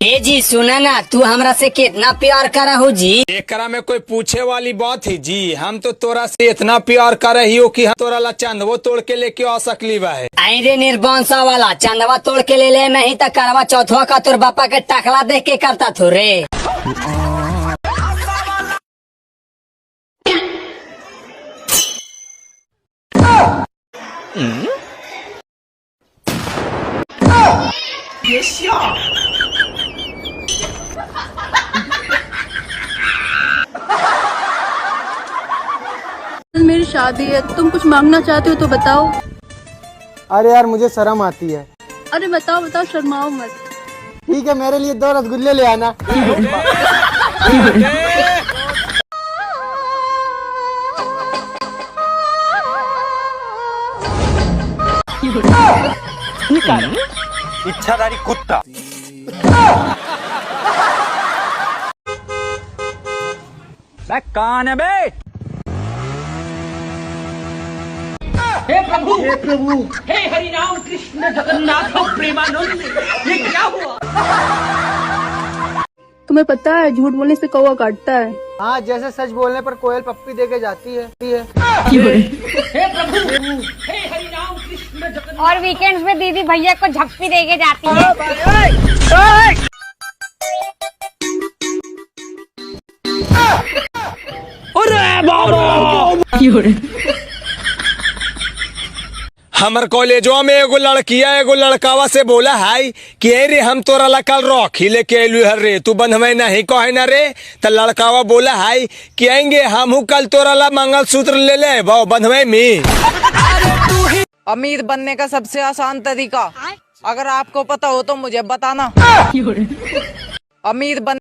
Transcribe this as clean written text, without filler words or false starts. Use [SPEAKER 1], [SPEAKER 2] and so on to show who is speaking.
[SPEAKER 1] ए जी सुना ना, तू हमरा से कितना प्यार करा हो जी?
[SPEAKER 2] एकरा में कोई पूछे वाली बात है जी? हम तो तोरा से इतना प्यार कर रही हो कि हम तोरा ला चंदवो तोड़ के लेके आ सकली बा है।
[SPEAKER 1] आई रे निर्बंसा वाला, चंदवा तोड़ के ले नहीं तो करवा चौथवा का तोर बापा के टकला देख के करता थो रे।
[SPEAKER 3] मेरी शादी है, तुम कुछ मांगना चाहते हो तो बताओ।
[SPEAKER 4] अरे यार मुझे शर्म आती है।
[SPEAKER 3] अरे बताओ बताओ, शर्माओ मत।
[SPEAKER 4] ठीक है, मेरे लिए 2 रसगुल्ले ले आना।
[SPEAKER 5] इच्छाधारी कुत्ता। कौन है बे?
[SPEAKER 6] हे प्रभु, हे हरि राम कृष्ण जगन्नाथ प्रेमानंद, ये क्या हुआ?
[SPEAKER 3] तुम्हें पता है झूठ बोलने से कौवा काटता है।
[SPEAKER 4] हाँ, जैसे सच बोलने पर कोयल पप्पी दे के जाती है।
[SPEAKER 6] हे प्रभु, हे हरि राम कृष्ण जगन्नाथ।
[SPEAKER 7] और वीकेंड्स में दीदी भैया को झप्पी देके जाती है।
[SPEAKER 2] हमर कॉलेजवा में एगो लड़किया एगो लड़कावा से बोला है कि रे हम तोरा ला कल रॉखी लेके अयलू हर रे, तू बंधवे नहीं कहे ना रे। तो लड़कावा बोला है कि आएंगे हम कल तोरा ला मंगलसूत्र ले ले बंधवे में।
[SPEAKER 8] अमीर बनने का सबसे आसान तरीका अगर आपको पता हो तो मुझे बताना। अमीर बन